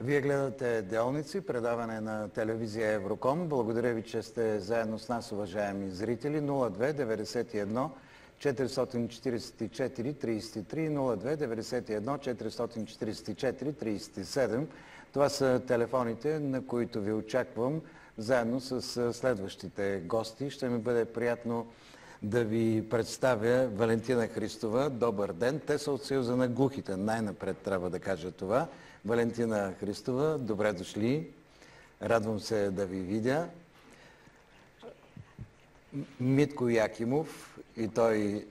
Вие гледате Делници, предаване на телевизия Евроком. Благодаря ви, че сте заедно с нас, уважаеми зрители. 02-91 444 33, 02-91 444 37. Това са телефоните, на които ви очаквам, заедно с следващите гости. Ще ми бъде приятно да ви представя Валентина Христова. Добър ден! Те са от Съюза на глухите. Най-напред трябва да кажа това. Валентина Христова, добре дошли. Радвам се да ви видя. Митко Якимов, и той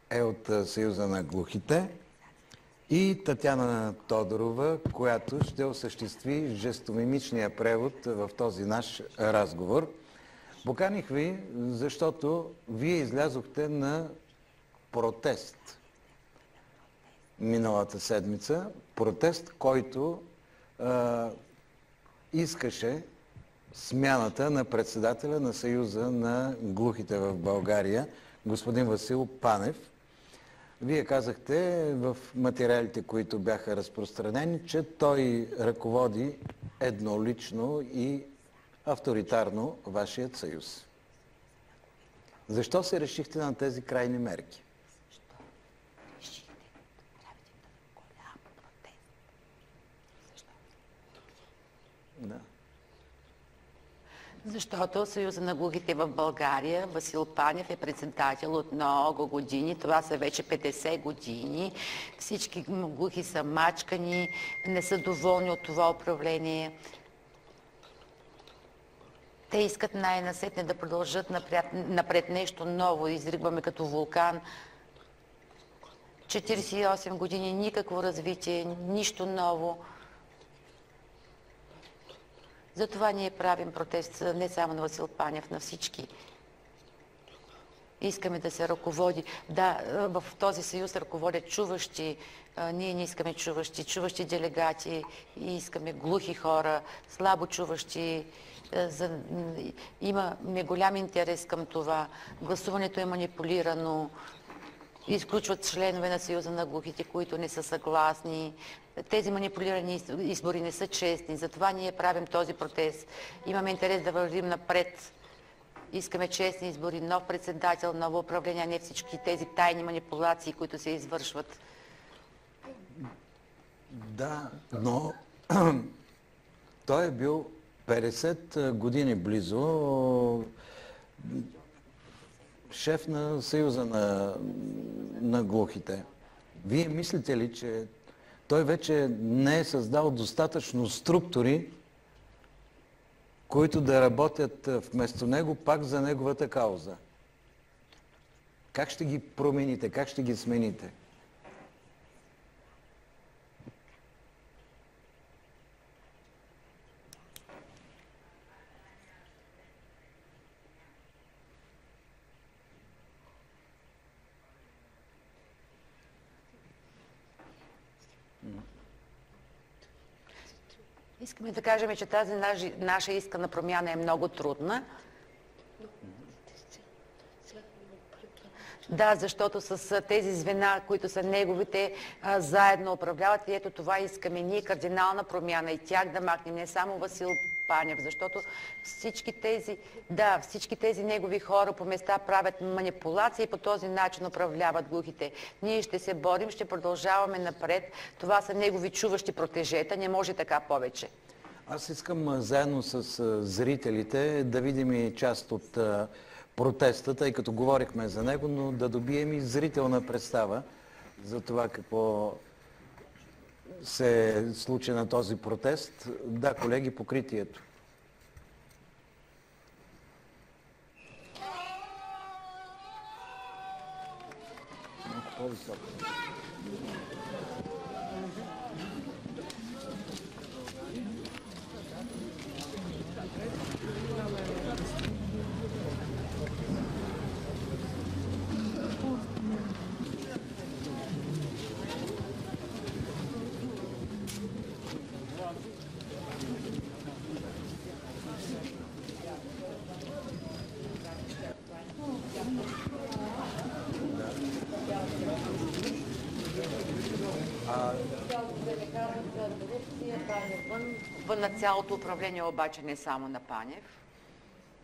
е от Съюза на глухите. И Татяна Тодорова, която ще осъществи жестомимичния превод в този наш разговор. Поканих ви, защото вие излязохте на протест миналата седмица. Протест, който искаше смяната на председателя на Съюза на глухите в България, господин Васил Панев. Вие казахте в материалите, които бяха разпространени, че той ръководи еднолично и авторитарно вашият съюз. Защо се решихте на тези крайни мерки? Да. Защото Съюза на глухите в България, Васил Панев е председател от много години. Това са вече 50 години. Всички глухи са мачкани, не са доволни от това управление. Те искат най-насетне да продължат напред нещо ново. Изригваме като вулкан. 48 години, никакво развитие, нищо ново. Затова ние правим протест не само на Васил Панев, на всички. Искаме да се ръководи. Да, в този съюз ръководят чуващи. Ние не искаме чуващи делегати. И искаме глухи хора, слабо чуващи. Имаме голям интерес към това. Гласуването е манипулирано. Изключват членове на Съюза на глухите, които не са съгласни. Тези манипулирани избори не са честни. Затова ние правим този протест. Имаме интерес да вървим напред. Искаме честни избори, нов председател, ново управление, а не всички тези тайни манипулации, които се извършват. Да, но той е бил 50 години близо шеф на Съюза на глухите. Вие мислите ли, че той вече не е създал достатъчно структури, които да работят вместо него пак за неговата кауза? Как ще ги промените? Как ще ги смените? Искаме да кажем, че тази наша искана промяна е много трудна. Да, защото с тези звена, които са неговите, заедно управляват и ето това искаме ние, кардинална промяна и тях да махнем, не само Васил Панев, защото всички тези негови хора по места правят манипулации и по този начин управляват глухите. Ние ще се борим, ще продължаваме напред. Това са негови чуващи протежета, не може така повече. Аз искам заедно с зрителите да видим и част от протеста, тъй като говорихме за него, но да добием и зрителна представа за това какво се случи на този протест. Да, колеги, покритието. Малко по-високо. на цялото управление, обаче не само на Панев.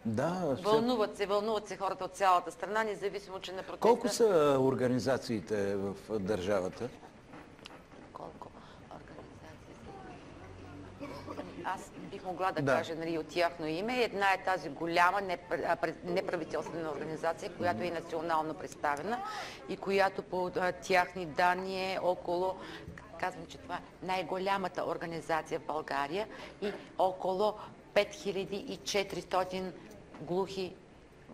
Да, Вълнуват се хората от цялата страна, независимо, че на протеста... Колко са организациите в държавата? Колко организации са? Аз бих могла да кажа от тяхно име. Една е тази голяма неправителствена организация, която е национално представена и която по тяхни данни е около... Казвам, че това е най-голямата организация в България и около 5400 глухи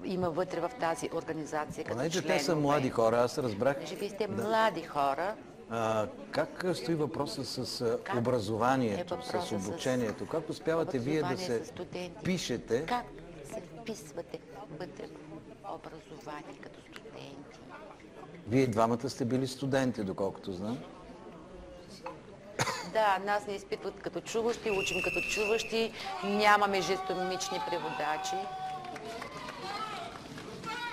има вътре в тази организация като Понеже членове. те са млади хора, аз разбрах. Понеже вие сте млади хора. Как стои въпроса с образованието, с обучението? Как успявате вие да се пишете? Как се вписвате вътре в образование като студенти? Вие двамата сте били студенти, доколкото знам. Да, нас не изпитват като чуващи, учим като чуващи, нямаме жестомимични преводачи.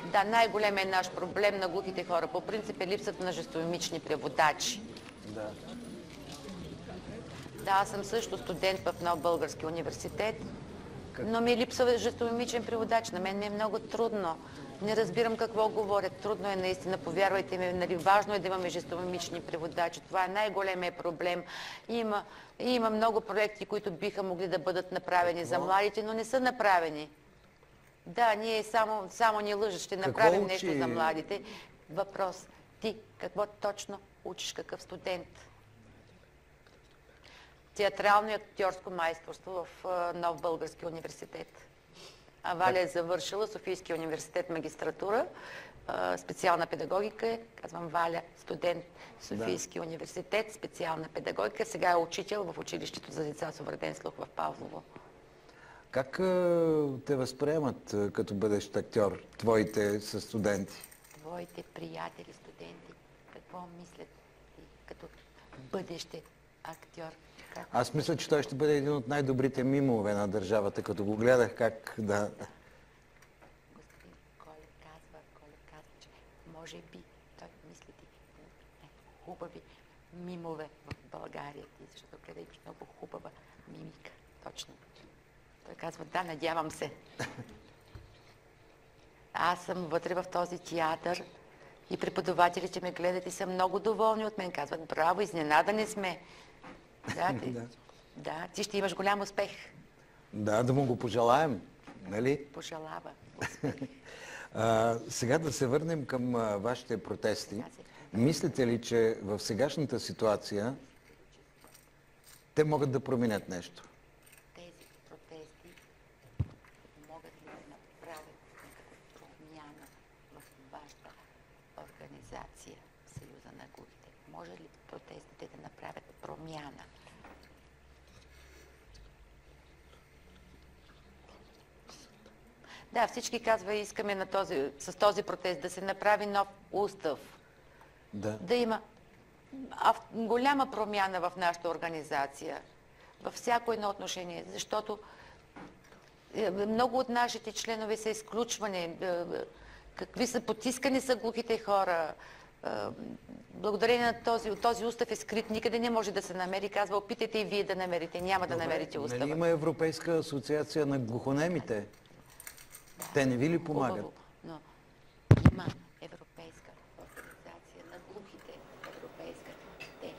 Да, най-големият наш проблем на глухите хора по принцип е липсата на жестомимични преводачи. Да. Да, аз съм също студент в Нов български университет, но ми липсва жестомимичен преводач. На мен ми е много трудно. Не разбирам какво говорят. Трудно е наистина, повярвайте ми. Нали, важно е да имаме жестомимични преводачи. Това е най-големият проблем. Има много проекти, които биха могли да бъдат направени за младите, но не са направени. Да, ние само ни лъжат, ще направим нещо за младите. Въпрос. Ти какво точно учиш, какъв студент? Театрално и актьорско майсторство в Нов български университет. А Валя е завършила Софийския университет магистратура, специална педагогика. Казвам Валя, студент Софийския университет, специална педагогика. Сега е учител в училището за деца с увреден слух в Павлово. Как те възприемат като бъдещ актьор, твоите студенти? Твоите приятели, студенти, какво мислят като бъдеще актьор? Аз мисля, че той ще бъде един от най-добрите мимове на държавата, като го гледах как да... Господин Колев казва, че може би той мисли хубави мимове в България, защото гледаш много хубава мимика. Точно. Той казва, да, надявам се. Аз съм вътре в този театър и преподавателите ме гледат и са много доволни от мен. Казват, браво, изненадани сме. Да, ти ще имаш голям успех. Да му го пожелаем, нали? Пожелава успех. Сега да се върнем към вашите протести. Мислите ли, че в сегашната ситуация те могат да променят нещо? Тези протести могат ли да направят промяна в вашата организация, Съюза на глухите? Може ли протестите да направят промяна? Да, всички казва, искаме с този протест да се направи нов устав. Да има голяма промяна в нашата организация, във всяко едно отношение, защото много от нашите членове са изключвани, какви са потискани са глухите хора. Благодарение на този устав е скрит, никъде не може да се намери. Казва, опитайте и вие да намерите, няма да намерите устава. Нали има Европейска асоциация на глухонемите? Те не ви ли помагат? Хубаво, но има Европейска организация на глухите. Европейска. Те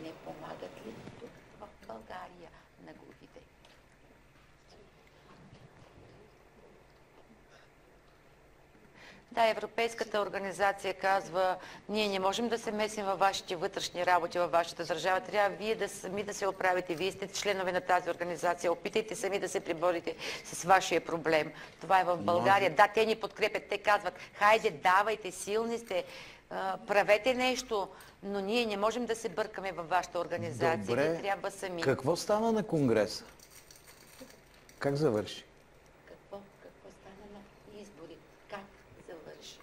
не помагат ли тук в България на глухите? Да, Европейската организация казва, ние не можем да се месим във вашите вътрешни работи, във вашата държава. Трябва вие сами да се оправите. Вие сте членове на тази организация. Опитайте сами да се приборите с вашия проблем. Това е в България. Да, те ни подкрепят. Те казват, хайде, давайте, силни сте, правете нещо, но ние не можем да се бъркаме във вашата организация. Добре. Ние трябва сами. Какво стана на Конгреса? Как завърши? Какво стана на избори? Как завърши?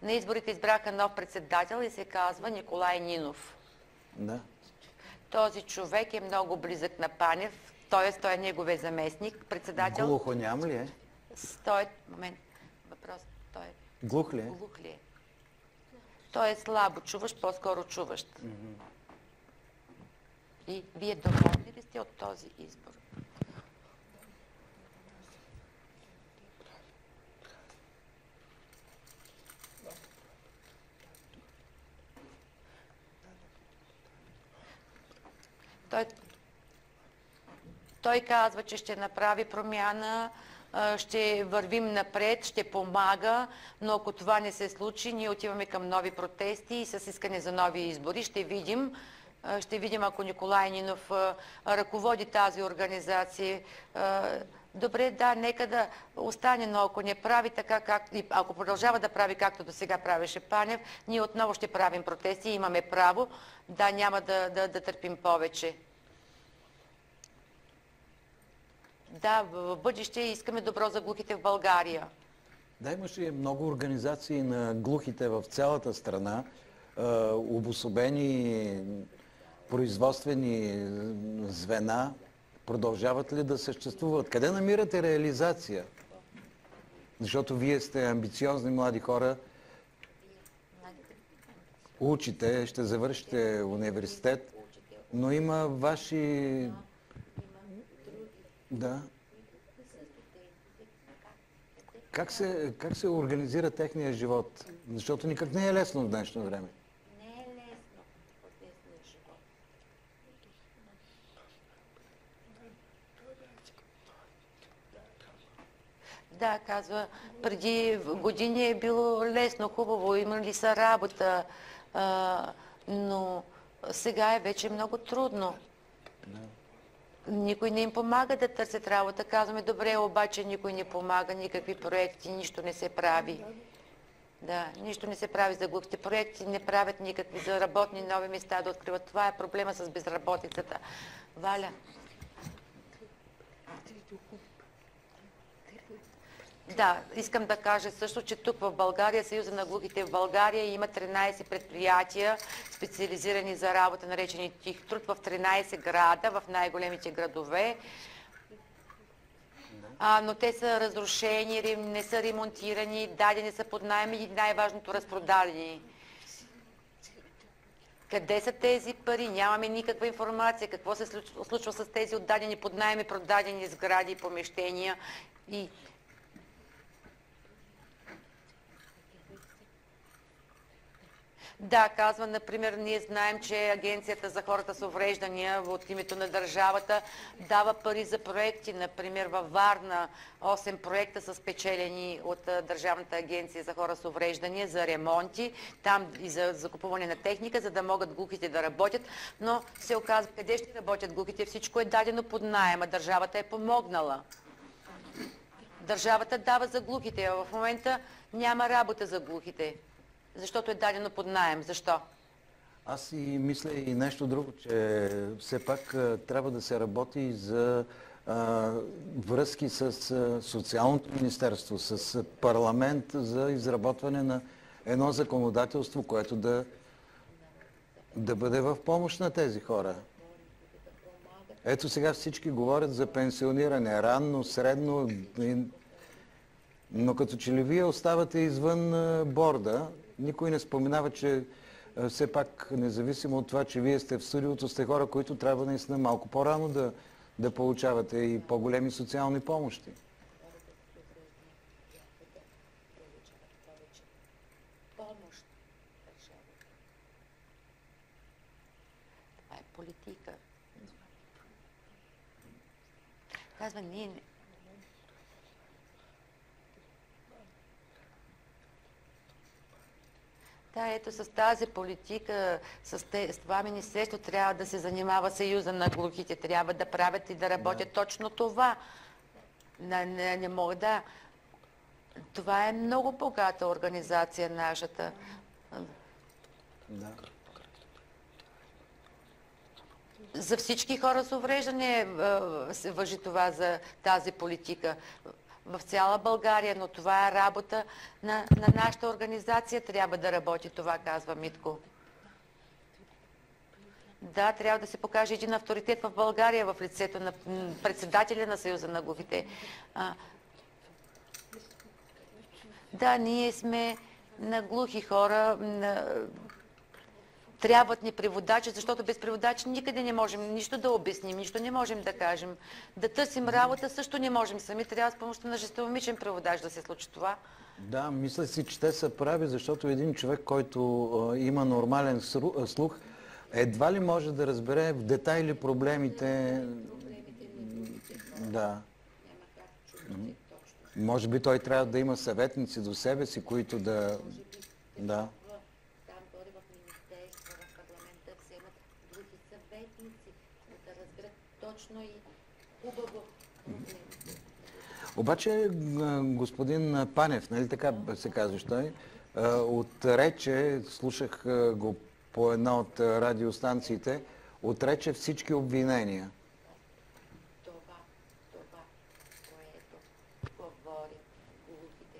На изборите избраха нов председател и се казва Николай Нинов. Да. Този човек е много близък на Панев, т.е. той е неговия заместник, председател. Глухоням ли е? Въпрос. Той е... Глух ли е? Глух ли е? Той е слабо чуващ, по-скоро чуващ. И вие доволни ли сте от този избор? Той казва, че ще направи промяна, ще вървим напред, ще помага, но ако това не се случи, ние отиваме към нови протести и с искане за нови избори. Ще видим, ако Николай Нинов ръководи тази организация. Добре, да, нека да остане, но ако не прави така, ако продължава да прави както до сега правеше Панев, ние отново ще правим протести и имаме право. Да, няма да търпим повече. Да, в бъдеще искаме добро за глухите в България. Да, имаше много организации на глухите в цялата страна, обособени производствени звена. Продължават ли да съществуват? Къде намирате реализация? Защото вие сте амбициозни млади хора, учите, ще завършите университет, но има ваши... Да. Как се организира техния живот? Защото никак не е лесно в днешно време. Не е лесно в днешния живот. Да, казва, преди години е било лесно, хубаво, имали са работа, но сега е вече много трудно. Никой не им помага да търсят работа. Казваме, добре, обаче никой не помага, никакви проекти, нищо не се прави. Да, нищо не се прави за глухите. Проекти не правят никакви за работни нови места да откриват. Това е проблема с безработицата. Валя. Да, искам да кажа също, че тук в България, Съюза на глухите в България има 13 предприятия, специализирани за работа, наречени тих труд, в 13 града, в най-големите градове. Но те са разрушени, не са ремонтирани, дадени са под наем и най-важното разпродадени. Къде са тези пари? Нямаме никаква информация. Какво се случва с тези отдадени под наем и продадени сгради и помещения? Да, казва, например, ние знаем, че Агенцията за хората с увреждания от името на държавата дава пари за проекти. Например, във Варна 8 проекта са спечелени от Държавната агенция за хора с увреждания за ремонти, там и за закупуване на техника, за да могат глухите да работят. Но се оказва, къде ще работят глухите? Всичко е дадено под наем, а държавата е помогнала. Държавата дава за глухите, а в момента няма работа за глухите. Защото е дадено под наем. Защо? Аз и мисля и нещо друго, че все пак трябва да се работи за връзки с Социалното министерство, с парламент за изработване на едно законодателство, което да бъде в помощ на тези хора. Ето сега всички говорят за пенсиониране, ранно, средно, но като че ли вие оставате извън борда, никой не споменава, че все пак, независимо от това, че вие сте в студиото, сте хора, които трябва наистина малко по-рано да получавате и по-големи социални помощи. Това е политика. Казва, ние не... Да, ето с тази политика, с това министерство трябва да се занимава Съюза на глухите, трябва да правят и да работят точно това. Не мога да... Това е много богата организация нашата. Да. За всички хора с увреждане се важи това за тази политика. В цяла България, но това е работа на нашата организация, трябва да работи това, казва Митко. Да, трябва да се покаже един авторитет в България в лицето на председателя на Съюза на глухите. Да, ние сме на глухи хора, трябват ни преводачи, защото без преводачи никъде не можем нищо да обясним, нищо не можем да кажем. Да търсим работа също не можем сами, трябва с помощта на жестомимичен преводач да се случи това. Да, мисля си, че те са прави, защото един човек, който има нормален слух, едва ли може да разбере в детайли проблемите. Да. Може би той трябва да има съветници до себе си, които да... Да. Там горе в министерство, в парламента вземат други съветници, да разберат точно и хубаво. Обаче господин Панев, нали така се казваш той, отрече, слушах го по една от радиостанциите, отрече всички обвинения. Това, което говори глухите,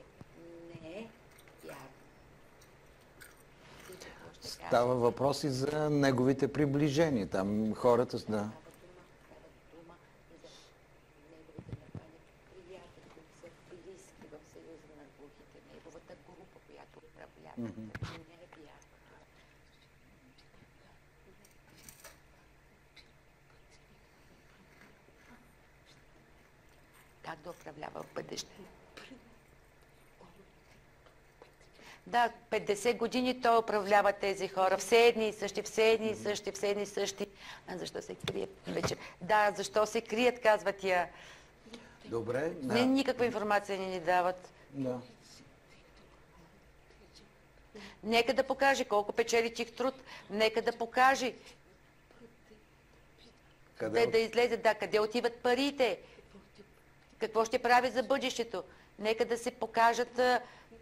не е вярно. Става въпрос и за неговите приближения. Там хората... Да. Как да управлява в бъдеще? Да, 50 години той управлява тези хора. Все едни и същи, все едни и същи, все едни и същи. А защо се крият вече? Да, защо се крият, казва тя. Добре. Да. Не, никаква информация не ни дават. Да. Нека да покаже колко печели тих труд. Нека да покаже. Къде? Да излезе, да, къде отиват парите. Какво ще прави за бъдещето. Нека да се покажат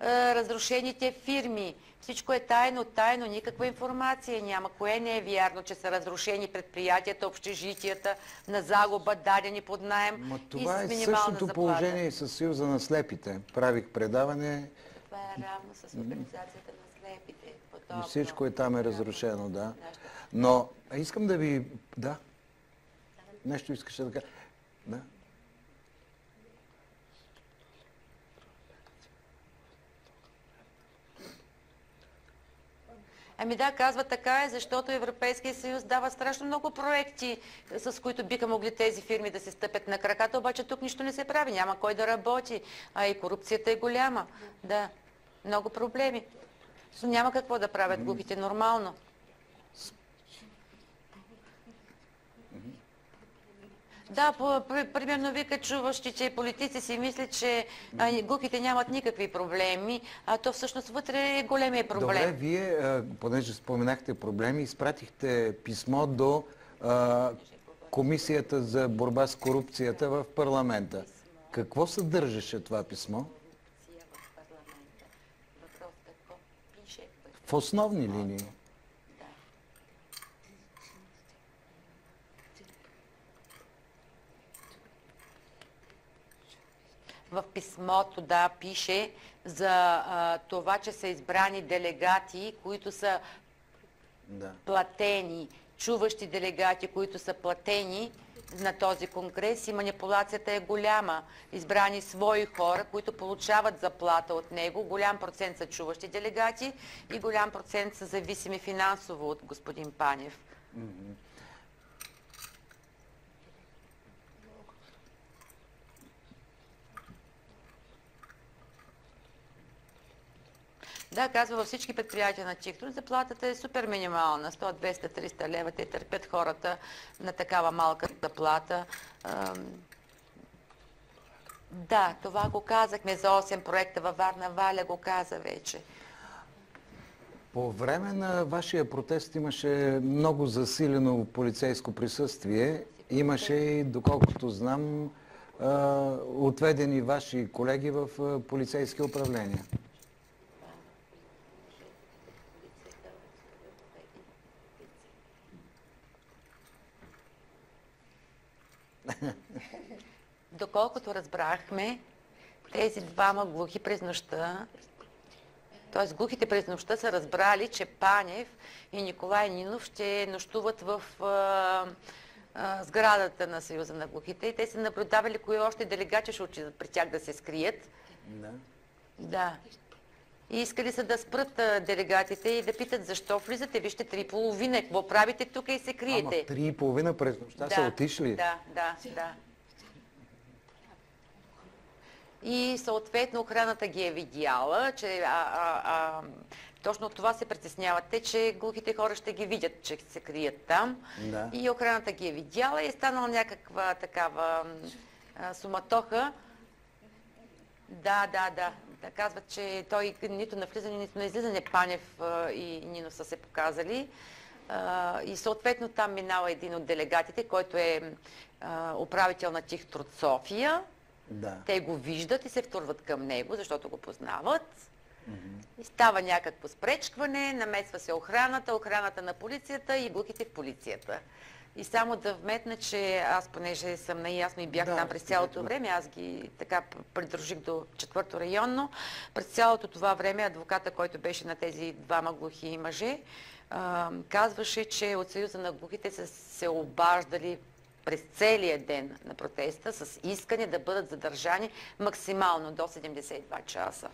разрушените фирми. Всичко е тайно, никаква информация няма. Кое не е вярно, че са разрушени предприятията, общежитията, на загуба, дадени под наем и с минимална заплата. Това е същото положение и с Съюза на слепите. Правих предаване. Това е равно с организацията на слепите. И всичко там е разрушено, да. Но искам да ви... Да. Нещо искаш да кажа. Да. Ами да, казва така е, защото Европейския съюз дава страшно много проекти, с които биха могли тези фирми да се стъпят на краката, обаче тук нищо не се прави, няма кой да работи, а и корупцията е голяма. Да, много проблеми. Няма какво да правят глухите нормално. Да, примерно вика чуващите политици си мислят, че глухите нямат никакви проблеми, а то всъщност вътре е големия проблем. Добре, вие, понеже споменахте проблеми, изпратихте писмо до Комисията за борба с корупцията в парламента. Какво съдържаше това писмо? В основни линии. В писмото, да, пише за това, че са избрани делегати, които са платени, чуващи делегати, които са платени на този конгрес и манипулацията е голяма. Избрани свои хора, които получават заплата от него. Голям процент са чуващи делегати и голям процент са зависими финансово от господин Панев. Да, казва, във всички предприятия на ТикТок заплатата е супер минимална. 100, 200, 300 лева. Те търпят хората на такава малка заплата. Да, това го казахме за 8 проекта във Варна. Валя го каза вече. По време на вашия протест имаше много засилено полицейско присъствие. Имаше и, доколкото знам, отведени ваши колеги в полицейски управления. Доколкото разбрахме, тези двама глухи през нощта, т.е. глухите през нощта са разбрали, че Панев и Николай Нинов ще нощуват в сградата на Съюза на глухите и те са наблюдавали кои още делегати ще отидат при тях да се скрият. Да. И искали са да спрат делегатите и да питат защо влизате. Вижте, 3:30. Какво правите тук и се криете? Ама в 3:30 през нощта са отишли? Да. И съответно охраната ги е видяла, че точно от това се притесняват те, че глухите хора ще ги видят, че се крият там. Да. И охраната ги е видяла и е станала някаква такава суматоха. Да. Да казват, че той нито на влизане, нито на излизане Панев и Нино са се показали. И съответно там минава един от делегатите, който е управител на Тихтруд София. Да. Те го виждат и се втурват към него, защото го познават. И става някакво спречкване, намесва се охраната на полицията и глухите в полицията. И само да вметна, че аз, понеже съм наясно и бях там през цялото време, аз ги така придружих до 4-то районно. През цялото това време адвоката, който беше на тези двама глухи мъже, казваше, че от Съюза на глухите са се обаждали през целия ден на протеста с искане да бъдат задържани максимално до 72 часа.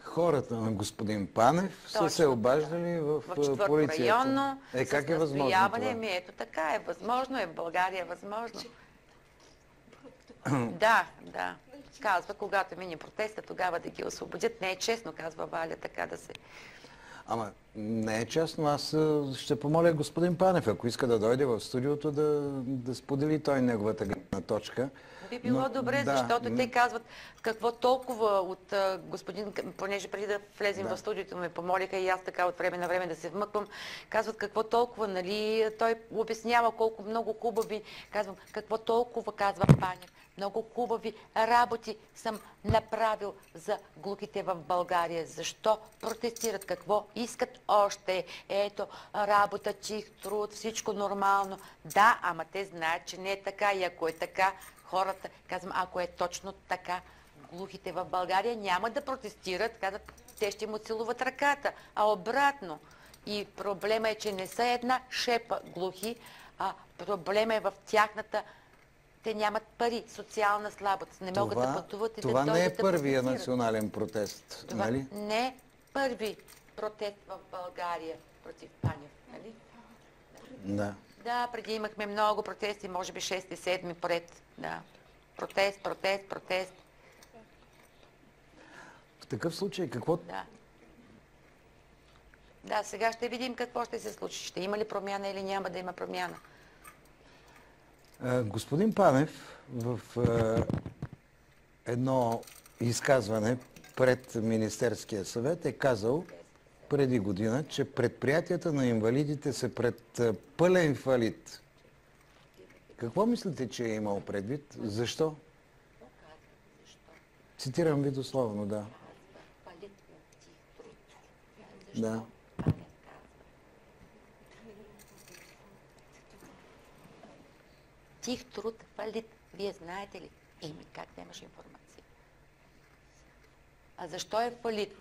Хората на господин Панев са се обаждали в полицията. Районно, как е възможно това? Ето така е възможно, в България е възможно. Да. Казва, когато мини протеста, тогава да ги освободят. Не е честно, казва Валя, така да се... Ама не е честно. Аз ще помоля господин Панев, ако иска да дойде в студиото, да сподели той неговата гледна точка. Би било добре, защото те казват какво толкова от господин, понеже преди да влезем в студиото ме помолиха и аз така от време на време да се вмъквам, казват какво толкова, нали, той обяснява колко много хубави, казвам, какво толкова, казва Панев, много хубави работи съм направил за глухите в България. Защо протестират? Какво искат още? Ето, работа, тих труд, всичко нормално. Да, ама те знаят, че не е така и ако е така, хората, казвам, ако е точно така, глухите в България няма да протестират, казват, те ще му целуват ръката, а обратно. И проблема е, че не са една шепа глухи, а проблема е в тяхната, те нямат пари, социална слабост, не могат да пътуват и да дойдат да протестират. Това не е първия национален протест, нали? Това не е първи протест в България против Панев, нали? Да. Да, преди имахме много протести, може би 6-7 поред. Да. Протест. В такъв случай какво... Да, сега ще видим какво ще се случи. Ще има ли промяна или няма да има промяна. Господин Панев в едно изказване пред Министерския съвет е казал преди година, че предприятията на инвалидите са пред пълен фалит. Какво мислите, че е имал предвид? Защо? Цитирам ви дословно, да. Да. Тих труд, фалит. Вие знаете ли? Как нямаш информация? А защо е фалит?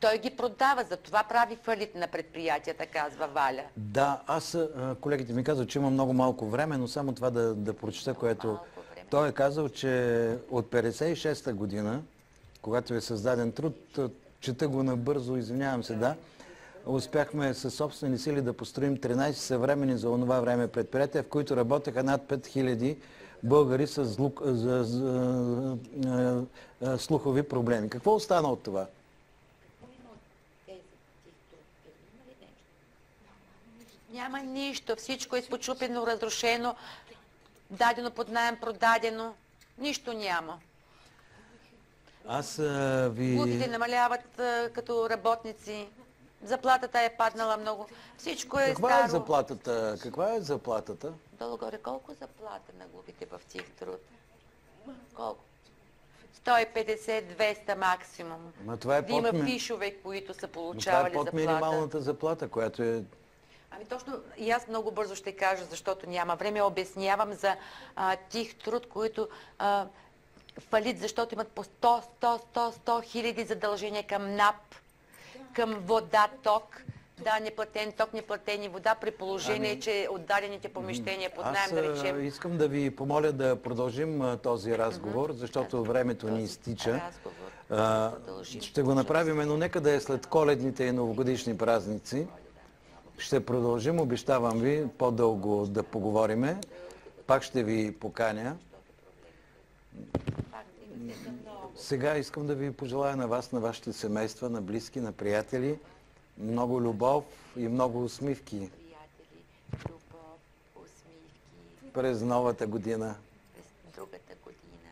Той ги продава, затова прави фалит на предприятията, казва Валя. Да, колегите ми казват, че има много малко време, но само това да прочета, което... Той е казал, че от 56-та година, когато е създаден труд, чета го набързо, извинявам се, да, успяхме със собствени сили да построим 13 съвременни за онова време предприятия, в които работеха над 5000 българи с слухови проблеми. Какво остана от това? Няма нищо. Всичко е изпочупено, разрушено, дадено под наем, продадено. Нищо няма. Глухите намаляват като работници. Заплатата е паднала много. Всичко е старо. Каква е заплатата? Долу-горе, колко заплата на глухите в тих труд? Колко? 150-200 максимум. Има фишове, които са получавали заплата. Това е под минималната заплата, която е... Ами точно, и аз много бързо ще кажа, защото няма време. Обяснявам за тих труд, които фалит, защото имат по 100 хиляди задължения към НАП, към вода, ток. Да, неплатен ток, неплатени вода, при положение, че отдадените помещения под наем, да речем. Аз искам да ви помоля да продължим този разговор, защото времето ни изтича. Ще го направим, но нека да е след коледните и новогодишни празници. Ще продължим, обещавам ви, по-дълго да поговориме. Пак ще ви поканя. Сега искам да ви пожелая на вас, на вашите семейства, на близки, на приятели, много любов и много усмивки през новата година. През другата година.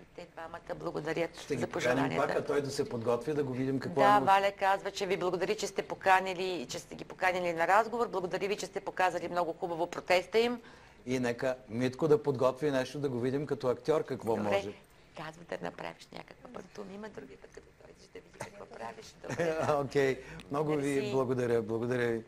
И те двамата благодарят Ще за ги поканим пожеланията. пак, а той да се подготви, да го видим какво Да, е. Валя казва, че ви благодари, че сте поканили, че сте ги поканили на разговор. Благодаря ви, че сте показали много хубаво протеста им. И нека Митко да подготви нещо, да го видим като актьор какво Добре, може. казва да направиш някаква пантомима, други път като дойдеш да види какво правиш. Добре. Окей, много ви Мерси. благодаря. Благодаря ви.